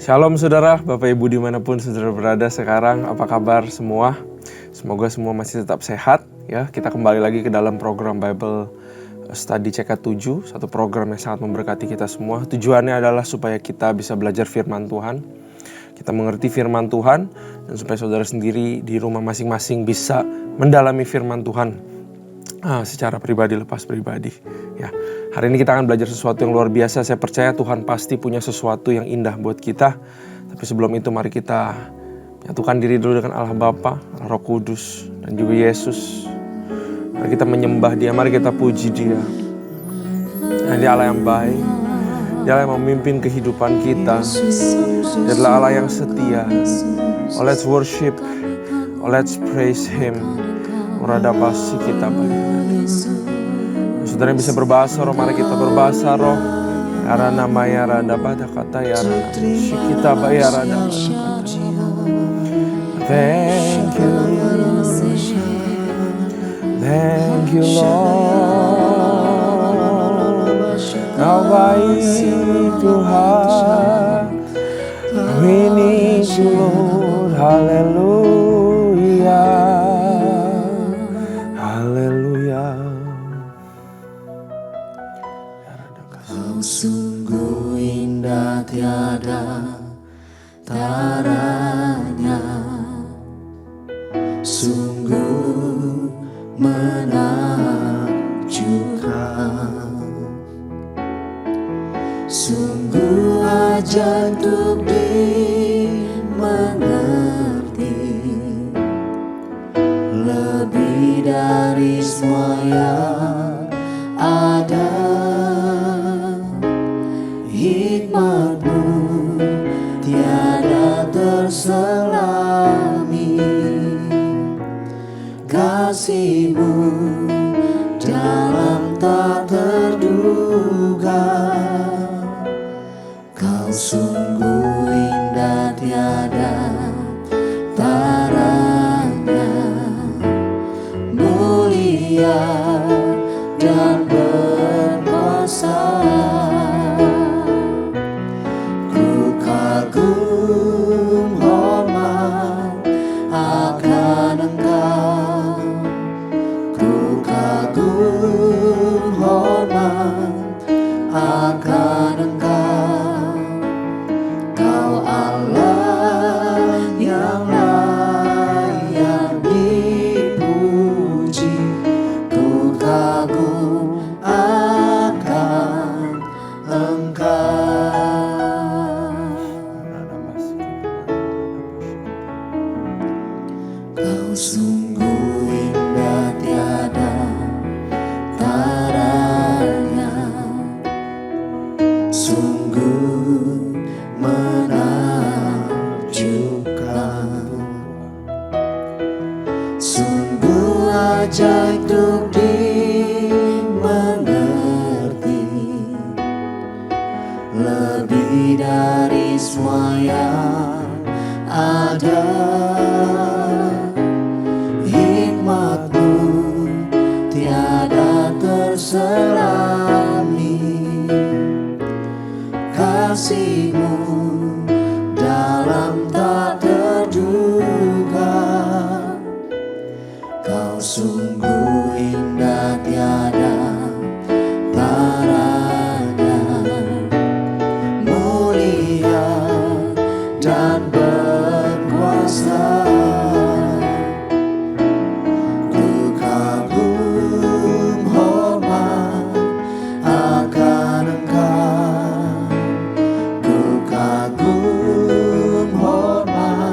Shalom saudara, Bapak Ibu dimanapun saudara berada sekarang, apa kabar semua? Semoga semua masih tetap sehat ya. Kita kembali lagi ke dalam program Bible Study CK7, satu program yang sangat memberkati kita semua. Tujuannya adalah supaya kita bisa belajar firman Tuhan, kita mengerti firman Tuhan, dan supaya saudara sendiri di rumah masing-masing bisa mendalami firman Tuhan secara pribadi lepas pribadi ya. Hari ini kita akan belajar sesuatu yang luar biasa. Saya percaya Tuhan pasti punya sesuatu yang indah buat kita. Tapi sebelum itu mari kita menyatukan diri dulu dengan Allah Bapa, Allah Roh Kudus, dan juga Yesus. Mari kita menyembah Dia, mari kita puji Dia. Dia Allah yang baik, Dia Allah yang memimpin kehidupan kita. Dia adalah Allah yang setia. Oh, let's worship, oh, let's praise Him. Muradabasi kita baik. Saudara yang bisa berbahasa roh, mari kita berbahasa roh. Arana maya rada pada kata ya rana kita bayar rada pada kata. Thank you Lord. Kau baik Tuhan. We need you Lord. Haleluya. Sungguh indah tiada taranya, sungguh menakjubkan, sungguh ajaib untuk dimengerti, lebih dari semua yang ada. Hikmat-Mu tiada terselami, kasih-Mu dalam tak terduga. Kau sungguh indah tiada taranya, mulia dan berkuasa. Kagum hormat akan Engkau, ku kagum hormat akan Engkau. Kau Allah yang layak dipuji, ku kagum akan Engkau. Kau sungguh indah tiada taranya, sungguh menakjubkan, sungguh ajaib untuk dimengerti, lebih dari semua yang ada. Hikmat-Mu tiada terselami, kasih-Mu dalam tak terduga. Kau sungguh indah tiada taranya, mulia dan berkuasa. Hormat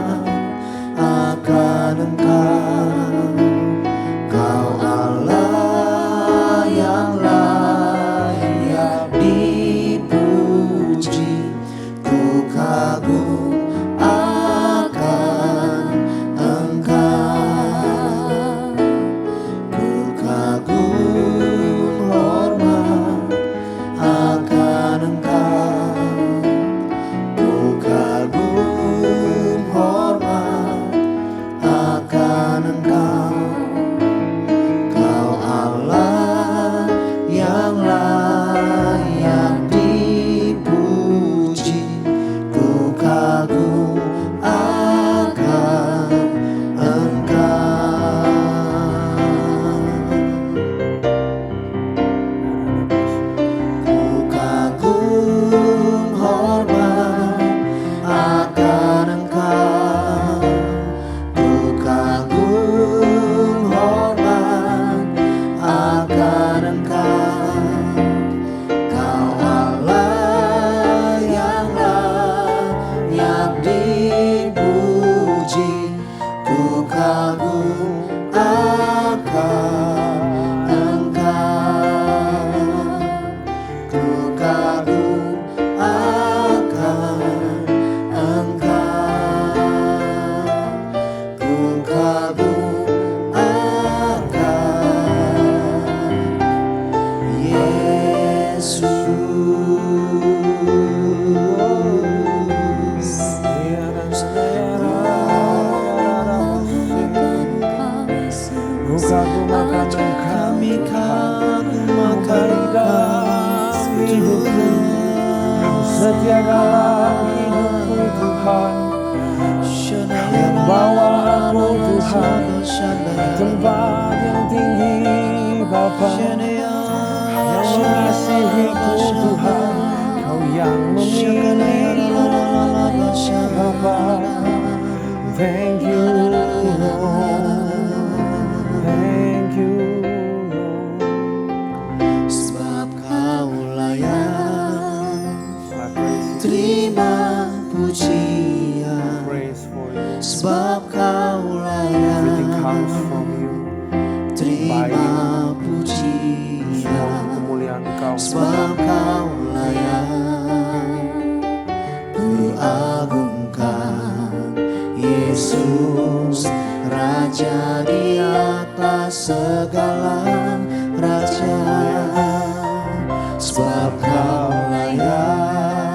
setia dalam hidupku Tuhan. Kau yang bawa aku Tuhan ke tempat yang tinggi Bapa. Kau yang mengasihiku Tuhan, Kau yang memilihku Bapa. Thank you Lord, thank you Lord. Sebab Kau layak terima pujian. Praise for you. Sebab Kau layak Everything comes from you. terima Semua pujian. kemuliaan Kau. Sebab Kau layak ku agungkan Yesus, Raja di atas segala raja. Sebab Kau layak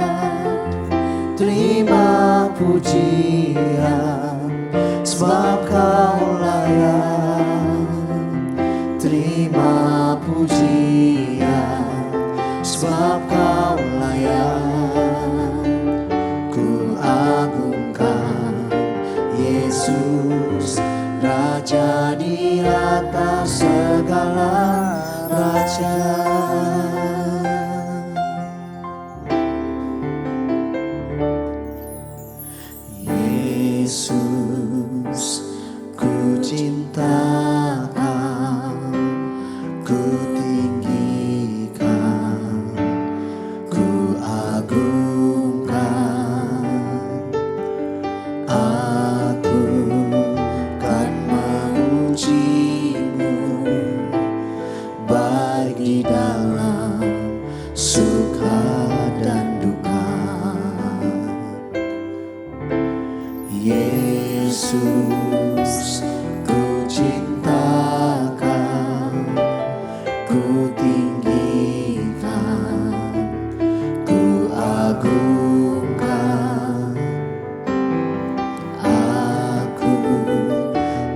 terima pujian. Sebab Kau layak terima pujian. Sebab Kau layak ku agungkan Yesus, Raja di atas segala raja. Yesus, ku cintakan, ku tinggikan, ku agungkan. Aku kan memuji-Mu, baik di dalam suka dan duka. Yesus, ku cintakan, ku tinggikan, ku agungkan. Aku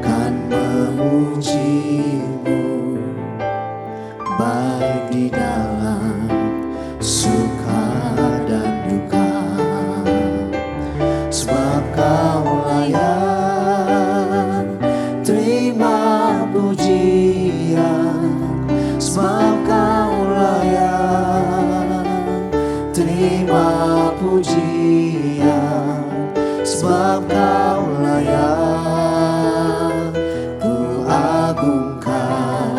kan memuji-Mu, baik di dalam suka dan duka. Sebab Kau layak terima pujian. Sebab Kau layak terima pujian. Sebab Kau layak ku agungkan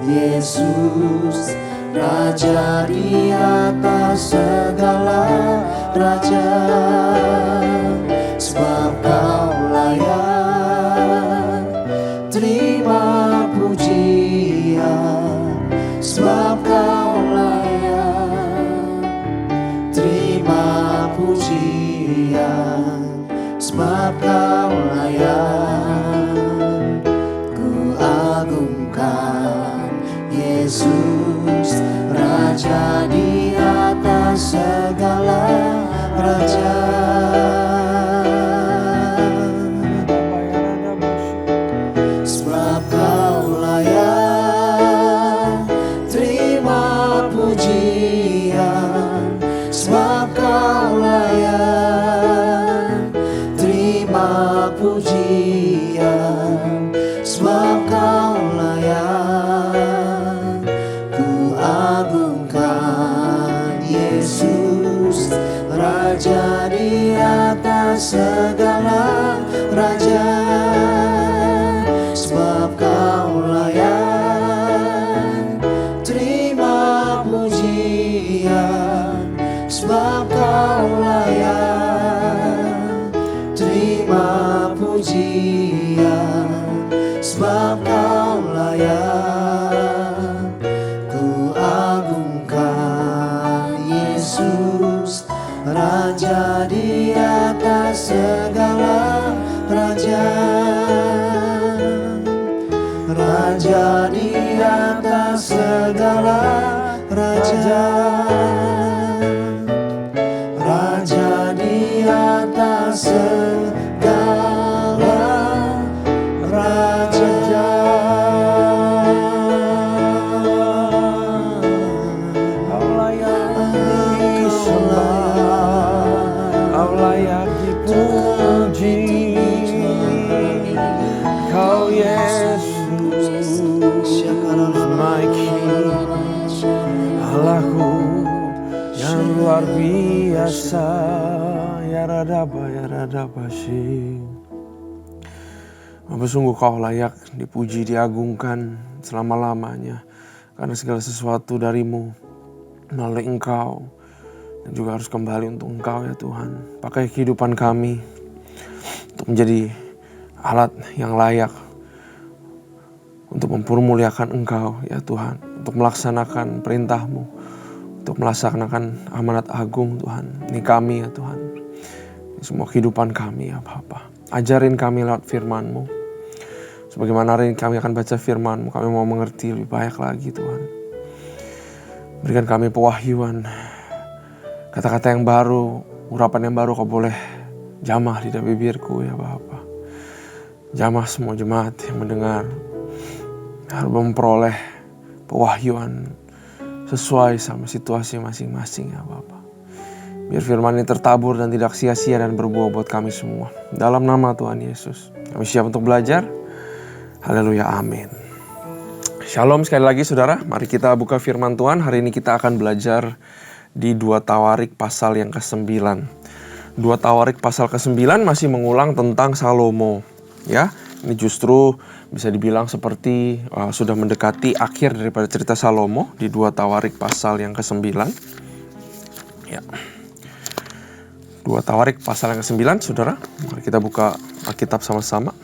Yesus, Raja di atas segala raja. Sebab Kau layak terima pujian. Sebab Kau layak terima pujian. Sebab Kau layak ku agungkan Yesus, Raja di atas segala raja. Sebab Kau layak terima pujian. Sebab Kau layak terima pujian. Sebab Kau layak ku agungkan Yesus, Raja di atas segala raja. Sebab Kau layak terima pujian. Sebab Kau layak terima pujian. Sebab Kau layak ku agungkan Yesus, Raja di atas segala raja. Raja di atas segala raja. Raja di atas segala raja. Kau layak disembah. biasa. Ya radaba shi. Bapa, sungguh Kau layak dipuji, diagungkan selama-lamanya. Karena segala sesuatu darimu melalui Engkau. Dan juga harus kembali untuk Engkau ya Tuhan. Pakai kehidupan kami untuk menjadi alat yang layak untuk mempermuliakan Engkau ya Tuhan. Untuk melaksanakan perintah-Mu. Untuk melaksanakan amanat agung Tuhan. Ini kami ya Tuhan. Ini semua kehidupan kami ya Bapa. Ajarin kami lewat firman-Mu. Sebagaimana hari ini kami akan baca firman-Mu, kami mau mengerti lebih banyak lagi Tuhan. Berikan kami pewahyuan, kata-kata yang baru, urapan yang baru Kau boleh jamah di dalam bibirku ya Bapa. Jamah semua jemaat yang mendengar, harus memperoleh pewahyuan sesuai sama situasi masing-masing ya Bapa. Biar firman ini tertabur dan tidak sia-sia dan berbuah buat kami semua. Dalam nama Tuhan Yesus, kami siap untuk belajar. Haleluya, amin. Shalom sekali lagi saudara, mari kita buka firman Tuhan. Hari ini kita akan belajar di 2 Tawarik pasal yang ke-9. 2 Tawarik pasal ke-9 masih mengulang tentang Salomo. Ya, ini justru bisa dibilang seperti sudah mendekati akhir daripada cerita Salomo di 2 Tawarik pasal yang ke-9. Ya. 2 Tawarik pasal yang ke-9 saudara, mari kita buka Alkitab sama-sama.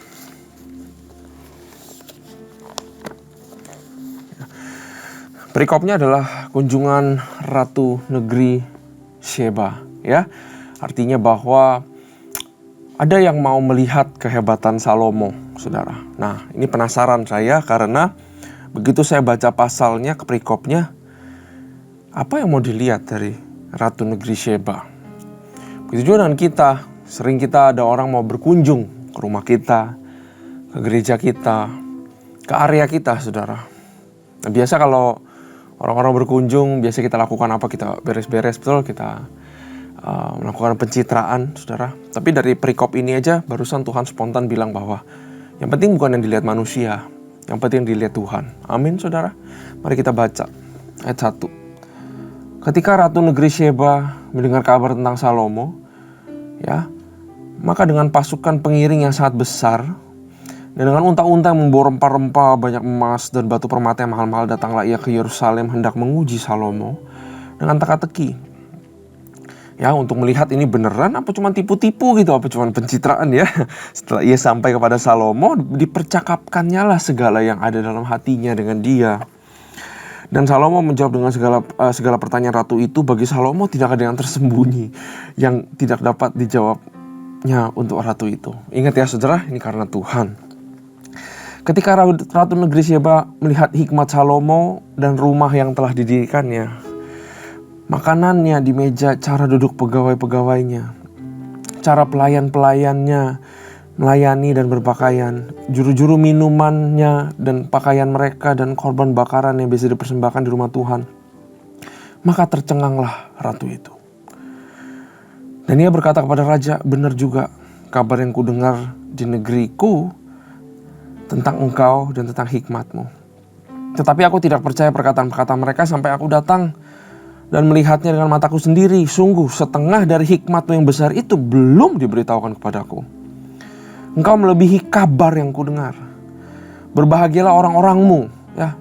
Perikopnya adalah kunjungan Ratu Negeri Sheba, ya. Artinya bahwa ada yang mau melihat kehebatan Salomo, saudara. Nah, ini penasaran saya karena begitu saya baca pasalnya ke perikopnya, apa yang mau dilihat dari Ratu Negeri Sheba? Begitu juga dengan kita, sering kita ada orang mau berkunjung ke rumah kita, ke gereja kita, ke area kita, saudara. Nah, biasa kalau orang-orang berkunjung, biasa kita lakukan apa? Kita beres-beres, betul? Kita melakukan pencitraan, saudara. Tapi dari perikop ini aja, barusan Tuhan spontan bilang bahwa yang penting bukan yang dilihat manusia, yang penting yang dilihat Tuhan. Amin, saudara. Mari kita baca ayat 1. Ketika Ratu Negeri Sheba mendengar kabar tentang Salomo, ya, maka dengan pasukan pengiring yang sangat besar, dan dengan unta-unta yang membawa rempah-rempah, banyak emas dan batu permata yang mahal-mahal, datanglah ia ke Yerusalem hendak menguji Salomo dengan teka-teki. Ya, untuk melihat ini beneran apa cuma tipu-tipu gitu, apa cuma pencitraan ya. Setelah ia sampai kepada Salomo, dipercakapkannya lah segala yang ada dalam hatinya dengan dia. Dan Salomo menjawab dengan segala pertanyaan ratu itu. Bagi Salomo tidak ada yang tersembunyi yang tidak dapat dijawabnya untuk ratu itu. Ingat ya saudara, ini karena Tuhan. Ketika Ratu Negeri Sheba melihat hikmat Salomo dan rumah yang telah didirikannya, makanannya di meja, cara duduk pegawai-pegawainya, cara pelayan-pelayannya melayani dan berpakaian, juru-juru minumannya dan pakaian mereka, dan korban bakaran yang bisa dipersembahkan di rumah Tuhan, maka tercenganglah ratu itu. Dan ia berkata kepada raja, benar juga kabar yang kudengar di negeriku tentang engkau dan tentang hikmatmu. Tetapi aku tidak percaya perkataan-perkataan mereka sampai aku datang dan melihatnya dengan mataku sendiri. Sungguh setengah dari hikmatmu yang besar itu belum diberitahukan kepadaku. Engkau melebihi kabar yang kudengar. Berbahagialah orang-orangmu, ya,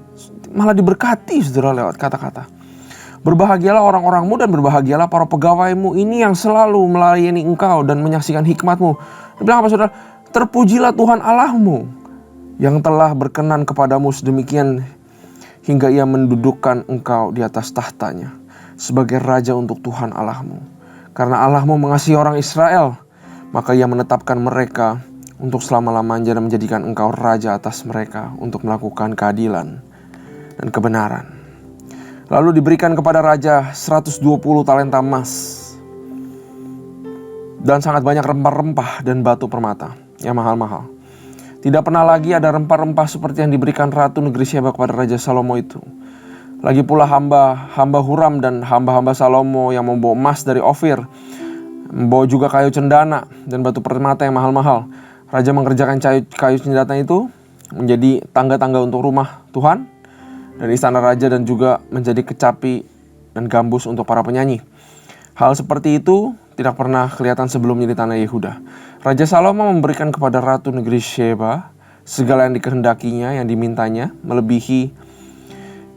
malah diberkati saudara lewat kata-kata. Berbahagialah orang-orangmu dan berbahagialah para pegawaimu ini yang selalu melayani engkau dan menyaksikan hikmatmu. Dia bilang apa saudara? Terpujilah Tuhan Allahmu yang telah berkenan kepadamu sedemikian hingga ia mendudukkan engkau di atas tahtanya sebagai raja untuk Tuhan Allahmu. Karena Allahmu mengasihi orang Israel, maka ia menetapkan mereka untuk selama-lamanya dan menjadikan engkau raja atas mereka untuk melakukan keadilan dan kebenaran. Lalu diberikan kepada raja 120 talenta emas dan sangat banyak rempah-rempah dan batu permata yang mahal-mahal. Tidak pernah lagi ada rempah-rempah seperti yang diberikan Ratu Negeri Sheba kepada Raja Salomo itu. Lagi pula hamba Huram dan hamba-hamba Salomo yang membawa emas dari Ofir, membawa juga kayu cendana dan batu permata yang mahal-mahal. Raja mengerjakan kayu cendana itu menjadi tangga-tangga untuk rumah Tuhan dan istana raja, dan juga menjadi kecapi dan gambus untuk para penyanyi. Hal seperti itu tidak pernah kelihatan sebelumnya di tanah Yehuda. Raja Salomo memberikan kepada ratu negeri Sheba segala yang dikehendakinya, yang dimintanya, melebihi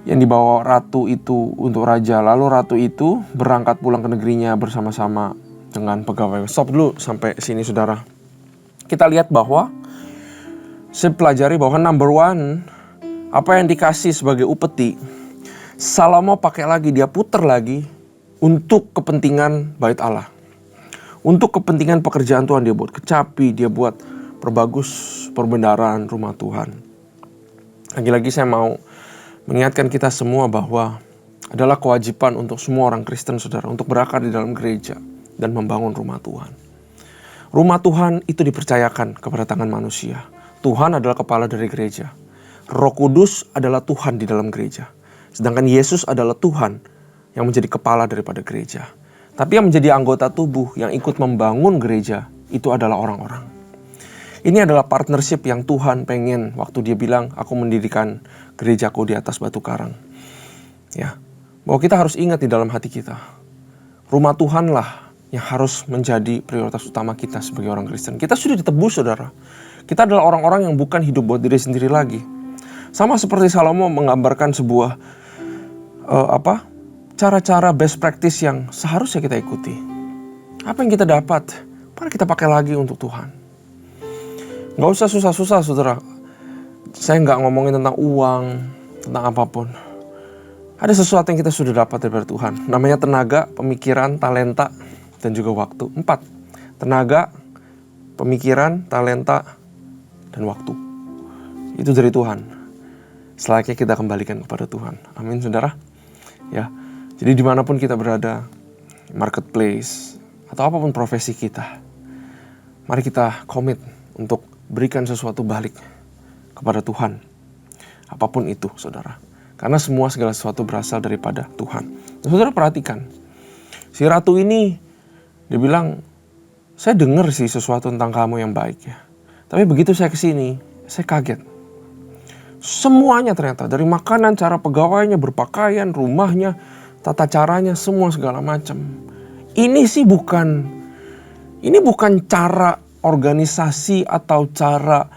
yang dibawa ratu itu untuk raja. Lalu ratu itu berangkat pulang ke negerinya bersama-sama dengan pegawai. Stop dulu sampai sini saudara. Kita lihat bahwa saya pelajari bahwa number one, apa yang dikasih sebagai upeti, Salomo pakai lagi, dia putar lagi untuk kepentingan bait Allah. Untuk kepentingan pekerjaan Tuhan, dia buat kecapi, dia buat perbagus perbendaharaan rumah Tuhan. Lagi-lagi saya mau mengingatkan kita semua bahwa adalah kewajiban untuk semua orang Kristen saudara untuk berakar di dalam gereja dan membangun rumah Tuhan. Rumah Tuhan itu dipercayakan kepada tangan manusia. Tuhan adalah kepala dari gereja. Roh Kudus adalah Tuhan di dalam gereja. Sedangkan Yesus adalah Tuhan yang menjadi kepala daripada gereja. Tapi yang menjadi anggota tubuh yang ikut membangun gereja itu adalah orang-orang. Ini adalah partnership yang Tuhan pengen waktu dia bilang, aku mendirikan gerejaku di atas batu karang. Ya, bahwa kita harus ingat di dalam hati kita, rumah Tuhanlah yang harus menjadi prioritas utama kita sebagai orang Kristen. Kita sudah ditebus saudara. Kita adalah orang-orang yang bukan hidup buat diri sendiri lagi. Sama seperti Salomo menggambarkan sebuah cara-cara best practice yang seharusnya kita ikuti. Apa yang kita dapat, mari kita pakai lagi untuk Tuhan. Gak usah susah-susah saudara. Saya gak ngomongin tentang uang, tentang apapun. Ada sesuatu yang kita sudah dapat dari Tuhan. Namanya tenaga, pemikiran, talenta, dan juga waktu. 4. Tenaga, pemikiran, talenta, dan waktu. Itu dari Tuhan. Selayaknya kita kembalikan kepada Tuhan. Amin saudara. Ya. Jadi dimanapun kita berada, marketplace, atau apapun profesi kita, mari kita komit untuk berikan sesuatu balik kepada Tuhan. Apapun itu, saudara. Karena segala sesuatu berasal daripada Tuhan. Dan saudara perhatikan, si ratu ini, dia bilang, saya dengar sih sesuatu tentang kamu yang baik ya. Tapi begitu saya kesini, saya kaget. Semuanya ternyata, dari makanan, cara pegawainya, berpakaian, rumahnya, tata caranya, semua segala macam. Ini bukan cara organisasi atau cara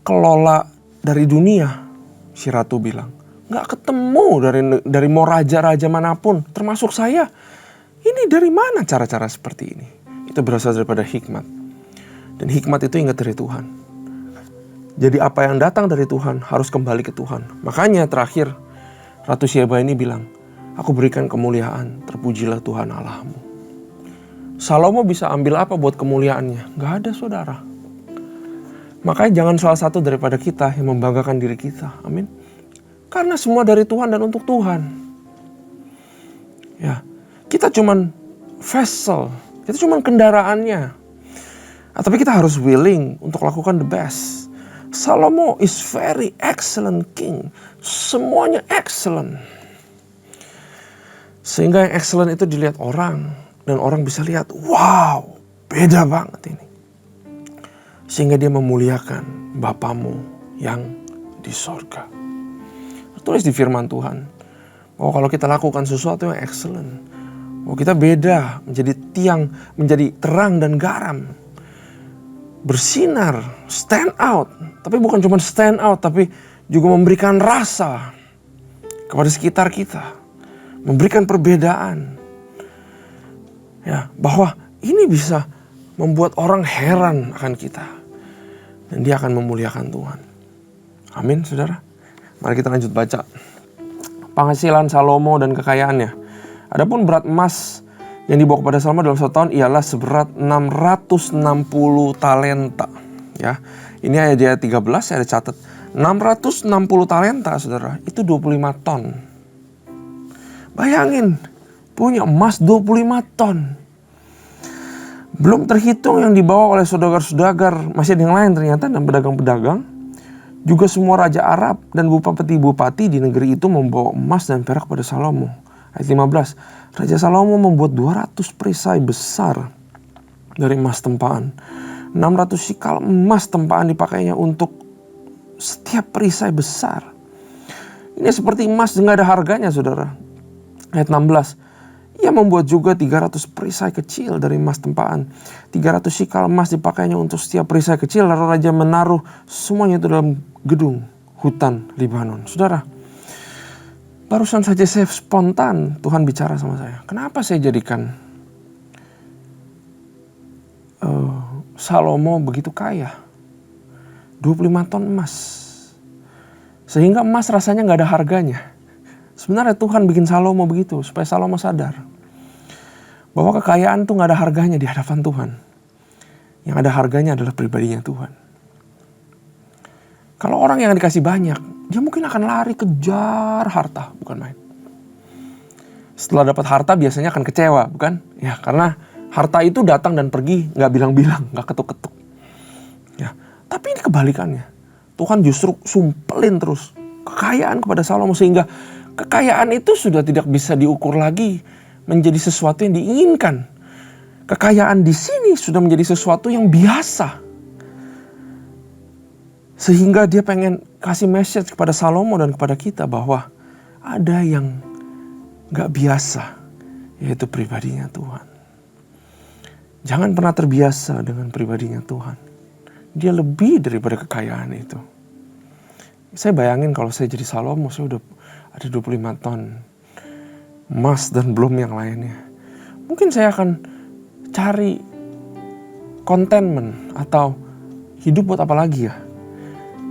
kelola dari dunia, si ratu bilang. Nggak ketemu dari mau raja-raja manapun, termasuk saya. Ini dari mana cara-cara seperti ini? Itu berasal daripada hikmat. Dan hikmat itu ingat dari Tuhan. Jadi apa yang datang dari Tuhan harus kembali ke Tuhan. Makanya terakhir Ratu Sheba ini bilang, aku berikan kemuliaan, terpujilah Tuhan Allahmu. Salomo bisa ambil apa buat kemuliaannya? Gak ada saudara. Makanya jangan salah satu daripada kita yang membanggakan diri kita. Amin. Karena semua dari Tuhan dan untuk Tuhan. Ya, kita cuman vessel, kita cuman kendaraannya. Tapi kita harus willing untuk lakukan the best. Salomo is very excellent king. Semuanya excellent. Sehingga yang excellent itu dilihat orang. Dan orang bisa lihat, wow, beda banget ini. Sehingga dia memuliakan Bapamu yang di sorga. Tertulis di firman Tuhan. Bahwa kalau kita lakukan sesuatu yang excellent. Bahwa kita beda, menjadi tiang, menjadi terang dan garam. Bersinar, stand out. Tapi bukan cuma stand out, tapi juga memberikan rasa kepada sekitar kita. Memberikan perbedaan. Ya, bahwa ini bisa membuat orang heran akan kita. Dan dia akan memuliakan Tuhan. Amin, saudara. Mari kita lanjut baca. Penghasilan Salomo dan kekayaannya. Adapun berat emas yang dibawa kepada Salomo dalam 1 tahun ialah seberat 660 talenta. Ya, ini ayat 13 saya ada catat. 660 talenta, saudara, itu 25 ton. Bayangin, punya emas 25 ton. Belum terhitung yang dibawa oleh saudagar-saudagar, masih ada yang lain ternyata, dan pedagang-pedagang. Juga semua raja Arab dan bupati-bupati di negeri itu membawa emas dan perak pada Salomo. Ayat 15, Raja Salomo membuat 200 perisai besar dari emas tempaan. 600 sikal emas tempaan dipakainya untuk setiap perisai besar. Ini seperti emas nggak ada harganya, saudara. Ayat 16, Ia membuat juga 300 perisai kecil dari emas tempaan. 300 sikal emas dipakainya untuk setiap perisai kecil. Lalu raja menaruh semuanya itu dalam gedung hutan Libanon. Saudara, barusan saja saya spontan Tuhan bicara sama saya. Kenapa saya jadikan Salomo begitu kaya? 25 ton emas. Sehingga emas rasanya gak ada harganya. Sebenarnya Tuhan bikin Salomo begitu supaya Salomo sadar bahwa kekayaan tuh gak ada harganya di hadapan Tuhan. Yang ada harganya adalah pribadinya Tuhan. Kalau orang yang dikasih banyak, dia mungkin akan lari kejar harta, bukan main. Setelah dapat harta biasanya akan kecewa, bukan? Ya, karena harta itu datang dan pergi, gak bilang-bilang, gak ketuk-ketuk. Ya, tapi ini kebalikannya. Tuhan justru sumpelin terus kekayaan kepada Salomo sehingga kekayaan itu sudah tidak bisa diukur lagi menjadi sesuatu yang diinginkan. Kekayaan di sini sudah menjadi sesuatu yang biasa. Sehingga dia pengen kasih message kepada Salomo dan kepada kita bahwa ada yang gak biasa, yaitu pribadinya Tuhan. Jangan pernah terbiasa dengan pribadinya Tuhan. Dia lebih daripada kekayaan itu. Saya bayangin kalau saya jadi Salomo, saya udah ada 25 ton emas dan belum yang lainnya. Mungkin saya akan cari contentment atau hidup buat apa lagi ya.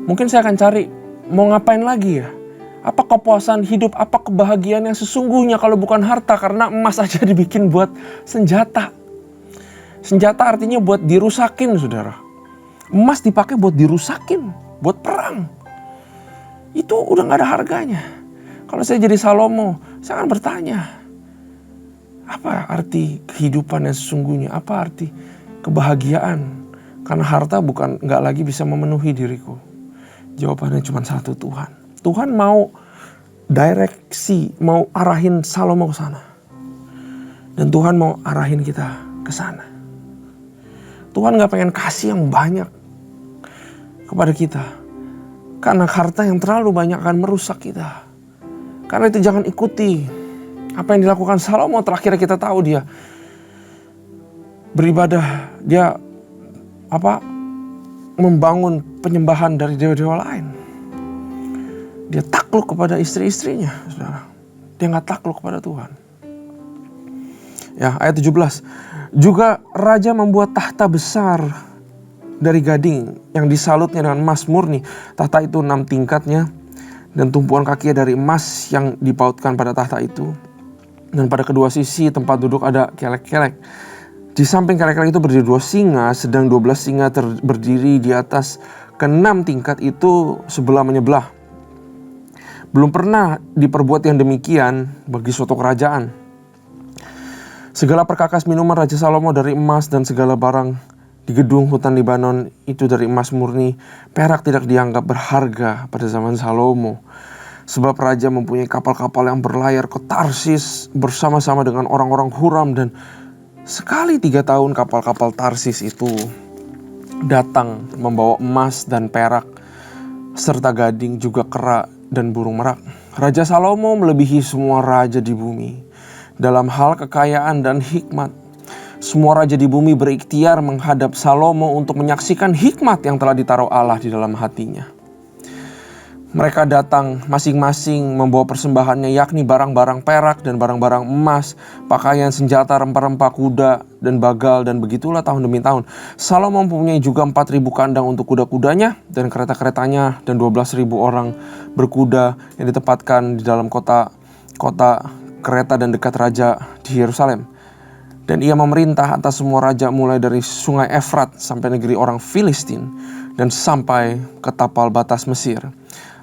Mungkin saya akan cari mau ngapain lagi ya. Apa kepuasan hidup, apa kebahagiaan yang sesungguhnya kalau bukan harta, karena emas aja dibikin buat senjata. Senjata artinya buat dirusakin, saudara. Emas dipakai buat dirusakin, buat perang. Itu udah gak ada harganya. Kalau saya jadi Salomo, saya akan bertanya, apa arti kehidupan yang sesungguhnya? Apa arti kebahagiaan? Karena harta gak lagi bisa memenuhi diriku. Jawabannya cuma satu, Tuhan. Tuhan mau direksi, mau arahin Salomo ke sana. Dan Tuhan mau arahin kita ke sana. Tuhan gak pengen kasih yang banyak kepada kita. Karena harta yang terlalu banyak akan merusak kita. Karena itu jangan ikuti apa yang dilakukan Salomo. Terakhir kita tahu dia beribadah. Dia membangun penyembahan dari dewa-dewa lain. Dia takluk kepada istri-istrinya, saudara. Dia gak takluk kepada Tuhan. Ya, ayat 17. Juga raja membuat tahta besar dari gading yang disalutnya dengan emas murni. Tahta itu 6 tingkatnya dan tumpuan kakinya dari emas yang dipautkan pada tahta itu. Dan pada kedua sisi tempat duduk ada kelek-kelek. Di samping kelek-kelek itu berdiri 2 singa, sedang 12 singa berdiri di atas ke-6 tingkat itu sebelah menyebelah. Belum pernah diperbuat yang demikian bagi suatu kerajaan. Segala perkakas minuman Raja Salomo dari emas dan segala barang di gedung hutan Libanon itu dari emas murni. Perak tidak dianggap berharga pada zaman Salomo. Sebab raja mempunyai kapal-kapal yang berlayar ke Tarsis bersama-sama dengan orang-orang Huram. Dan sekali 3 tahun kapal-kapal Tarsis itu datang membawa emas dan perak serta gading, juga kera dan burung merak. Raja Salomo melebihi semua raja di bumi dalam hal kekayaan dan hikmat. Semua raja di bumi berikhtiar menghadap Salomo untuk menyaksikan hikmat yang telah ditaruh Allah di dalam hatinya. Mereka datang masing-masing membawa persembahannya, yakni barang-barang perak dan barang-barang emas, pakaian, senjata, rempah-rempah, kuda dan bagal, dan begitulah tahun demi tahun. Salomo mempunyai juga 4.000 kandang untuk kuda-kudanya dan kereta-keretanya, dan 12.000 orang berkuda yang ditempatkan di dalam kota kereta dan dekat raja di Yerusalem. Dan ia memerintah atas semua raja mulai dari sungai Efrat sampai negeri orang Filistin dan sampai ke tapal batas Mesir.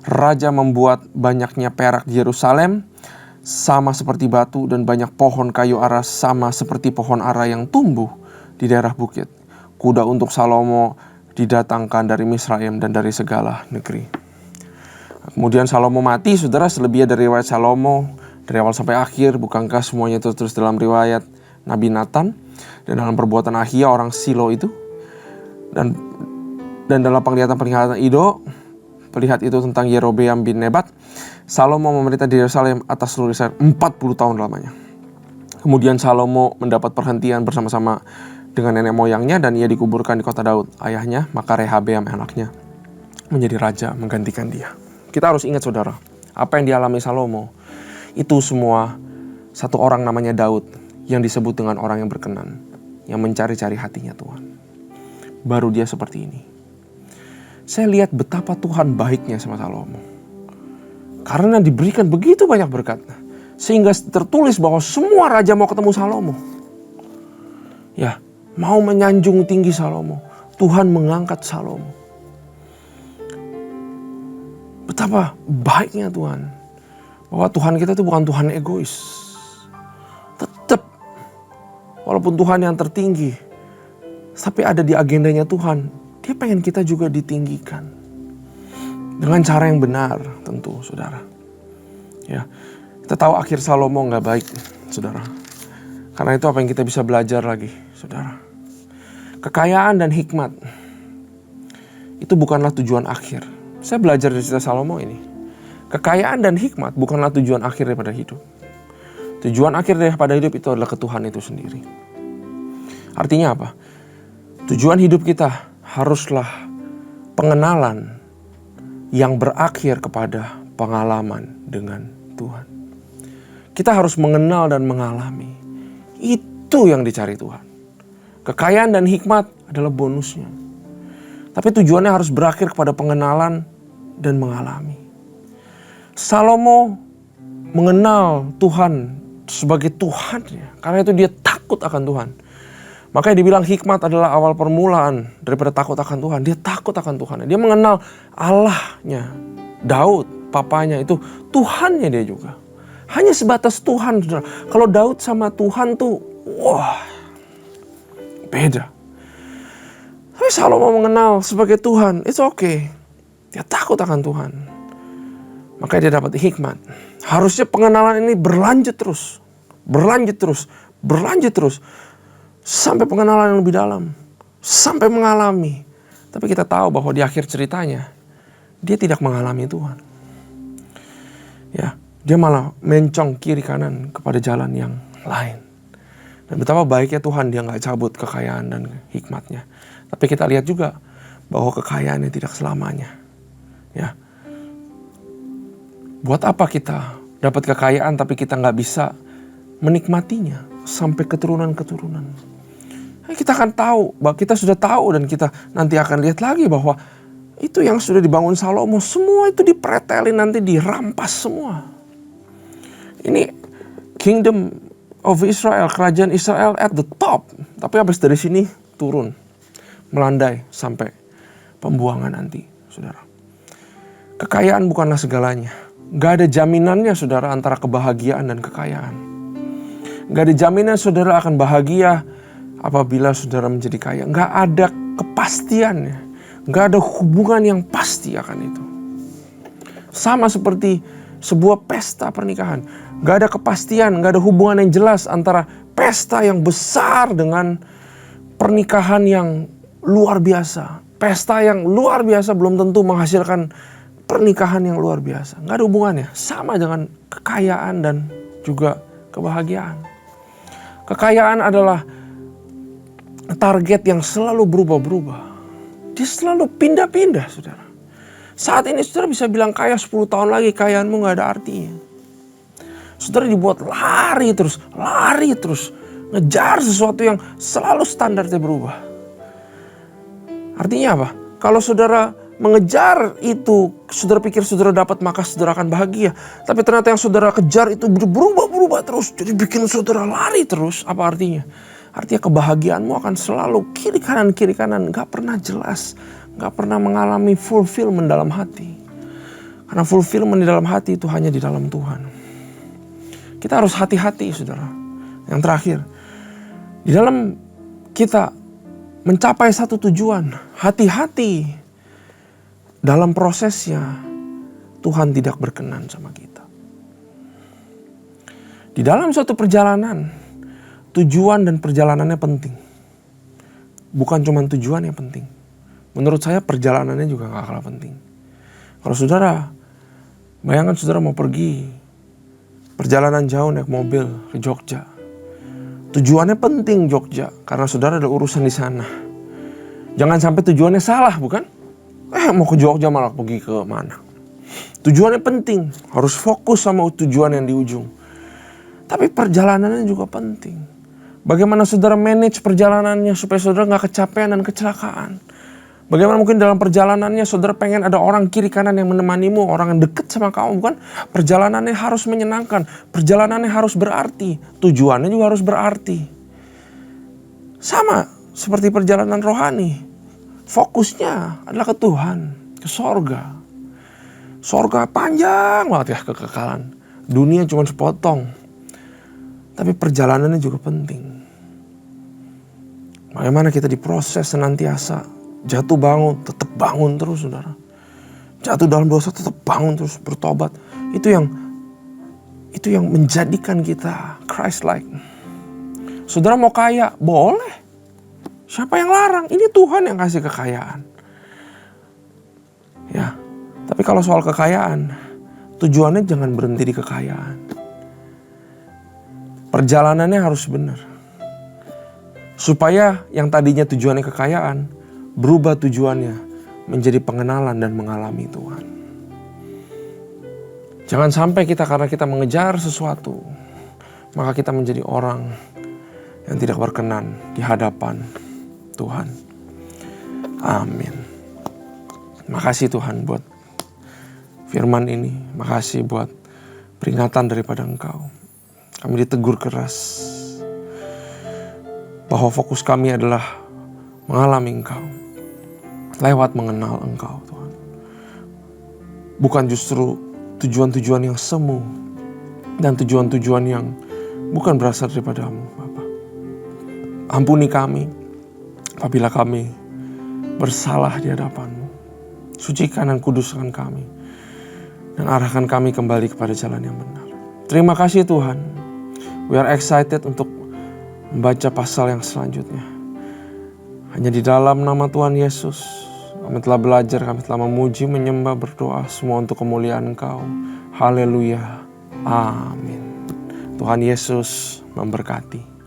Raja membuat banyaknya perak di Yerusalem sama seperti batu, dan banyak pohon kayu ara sama seperti pohon ara yang tumbuh di daerah bukit. Kuda untuk Salomo didatangkan dari Misraim dan dari segala negeri. Kemudian Salomo mati, saudara. Selebihnya dari riwayat Salomo dari awal sampai akhir, bukankah semuanya itu terus dalam riwayat Nabi Nathan dan dalam perbuatan Ahia orang Silo itu, dan dalam penglihatan Ido. Lihat itu tentang Yerobeam bin Nebat. Salomo memerintah di Yerusalem atas seluruh Israel 40 tahun lamanya. Kemudian Salomo mendapat perhentian bersama-sama dengan nenek moyangnya dan ia dikuburkan di kota Daud, ayahnya. Maka Rehabeam anaknya menjadi raja menggantikan dia. Kita harus ingat saudara, apa yang dialami Salomo itu semua satu orang namanya Daud yang disebut dengan orang yang berkenan, yang mencari-cari hatinya Tuhan. Baru dia seperti ini. Saya lihat betapa Tuhan baiknya sama Salomo. Karena diberikan begitu banyak berkat, sehingga tertulis bahwa semua raja mau ketemu Salomo. Ya, mau menyanjung tinggi Salomo. Tuhan mengangkat Salomo. Betapa baiknya Tuhan. Bahwa Tuhan kita itu bukan Tuhan egois. Tetap, walaupun Tuhan yang tertinggi, tapi ada di agendanya Tuhan. Dia pengen kita juga ditinggikan. Dengan cara yang benar tentu, saudara. Ya, kita tahu akhir Salomo gak baik, saudara. Karena itu apa yang kita bisa belajar lagi, saudara. Kekayaan dan hikmat itu bukanlah tujuan akhir. Saya belajar dari cerita Salomo ini. Kekayaan dan hikmat bukanlah tujuan akhir daripada hidup. Tujuan akhir daripada hidup itu adalah ke Tuhan itu sendiri. Artinya apa? Tujuan hidup kita haruslah pengenalan yang berakhir kepada pengalaman dengan Tuhan. Kita harus mengenal dan mengalami. Itu yang dicari Tuhan. Kekayaan dan hikmat adalah bonusnya. Tapi tujuannya harus berakhir kepada pengenalan dan mengalami. Salomo mengenal Tuhan sebagai Tuhannya. Karena itu dia takut akan Tuhan. Makanya dibilang hikmat adalah awal permulaan daripada takut akan Tuhan. Dia takut akan Tuhan. Dia mengenal Allahnya. Daud, papanya itu Tuhannya dia juga. Hanya sebatas Tuhan, saudara. Kalau Daud sama Tuhan tuh, wah, beda. Tapi Salomo mengenal sebagai Tuhan, it's okay. Dia takut akan Tuhan. Makanya dia dapat hikmat. Harusnya pengenalan ini berlanjut terus. Berlanjut terus. Berlanjut terus. Sampai pengenalan yang lebih dalam. Sampai mengalami. Tapi kita tahu bahwa di akhir ceritanya, dia tidak mengalami Tuhan. Ya, dia malah mencong kiri kanan kepada jalan yang lain. Dan betapa baiknya Tuhan, dia gak cabut kekayaan dan hikmatnya. Tapi kita lihat juga bahwa kekayaannya tidak selamanya. Ya. Buat apa kita dapat kekayaan tapi kita gak bisa menikmatinya sampai keturunan-keturunan. Kita akan tahu, bahwa kita sudah tahu dan kita nanti akan lihat lagi bahwa itu yang sudah dibangun Salomo, semua itu dipretelin, nanti dirampas semua. Ini Kingdom of Israel, kerajaan Israel at the top. Tapi habis dari sini turun, melandai sampai pembuangan nanti, saudara. Kekayaan bukanlah segalanya. Gak ada jaminannya, saudara, antara kebahagiaan dan kekayaan. Gak ada jaminan saudara akan bahagia apabila saudara menjadi kaya. Gak ada kepastiannya. Gak ada hubungan yang pasti akan itu. Sama seperti sebuah pesta pernikahan. Gak ada kepastian, gak ada hubungan yang jelas antara pesta yang besar dengan pernikahan yang luar biasa. Pesta yang luar biasa belum tentu menghasilkan pernikahan yang luar biasa. Gak ada hubungannya. Sama dengan kekayaan dan juga kebahagiaan. Kekayaan adalah target yang selalu berubah-berubah. Dia selalu pindah-pindah, saudara. Saat ini saudara bisa bilang kaya 10 tahun lagi, kekayaanmu gak ada artinya. Saudara dibuat lari terus, ngejar sesuatu yang selalu standarnya berubah. Artinya apa? Kalau saudara mengejar itu, saudara pikir saudara dapat, maka saudara akan bahagia. Tapi ternyata yang saudara kejar itu berubah-berubah terus, jadi bikin saudara lari terus. Apa artinya? Artinya kebahagiaanmu akan selalu kiri kanan, gak pernah jelas, gak pernah mengalami fulfillment dalam hati. Karena fulfillment di dalam hati itu hanya di dalam Tuhan. Kita harus hati-hati, saudara. Yang terakhir, di dalam kita mencapai satu tujuan, hati-hati dalam prosesnya. Tuhan tidak berkenan sama kita. Di dalam suatu perjalanan, tujuan dan perjalanannya penting. Bukan cuma tujuan yang penting. Menurut saya perjalanannya juga gak kalah penting. Kalau saudara, bayangkan saudara mau pergi perjalanan jauh naik mobil ke Jogja. Tujuannya penting Jogja, karena saudara ada urusan di sana. Jangan sampai tujuannya salah, bukan? Mau ke Jogja malah pergi ke mana? Tujuannya penting, harus fokus sama tujuan yang di ujung. Tapi perjalanannya juga penting. Bagaimana saudara manage perjalanannya supaya saudara gak kecapean dan kecelakaan. Bagaimana mungkin dalam perjalanannya saudara pengen ada orang kiri kanan yang menemanimu, orang yang deket sama kamu, bukan? Perjalanannya harus menyenangkan, perjalanannya harus berarti, tujuannya juga harus berarti. Sama seperti perjalanan rohani, fokusnya adalah ke Tuhan, ke sorga. Sorga panjang banget ya, kekekalan. Dunia cuma sepotong, tapi perjalanannya juga penting. Bagaimana kita diproses senantiasa. Jatuh bangun, tetap bangun terus saudara. Jatuh dalam dosa, tetap bangun terus, bertobat. Itu yang menjadikan kita Christ-like. Saudara mau kaya, boleh. Siapa yang larang? Ini Tuhan yang kasih kekayaan. Ya, tapi kalau soal kekayaan, tujuannya jangan berhenti di kekayaan. Perjalanannya harus benar. Supaya yang tadinya tujuannya kekayaan, berubah tujuannya menjadi pengenalan dan mengalami Tuhan. Jangan sampai karena kita mengejar sesuatu, maka kita menjadi orang yang tidak berkenan di hadapan Tuhan. Amin. Makasih Tuhan buat firman ini. Makasih buat peringatan daripada Engkau. Kami ditegur keras bahwa fokus kami adalah mengalami Engkau. Lewat mengenal Engkau Tuhan. Bukan justru tujuan-tujuan yang semu dan tujuan-tujuan yang bukan berasal daripada-Mu Bapa. Ampuni kami apabila kami bersalah di hadapan-Mu. Sucikan dan kuduskan kami dan arahkan kami kembali kepada jalan yang benar. Terima kasih Tuhan. We are excited untuk membaca pasal yang selanjutnya. Hanya di dalam nama Tuhan Yesus kami telah belajar, kami telah memuji, menyembah, berdoa semua untuk kemuliaan Engkau. Haleluya. Amin. Tuhan Yesus memberkati.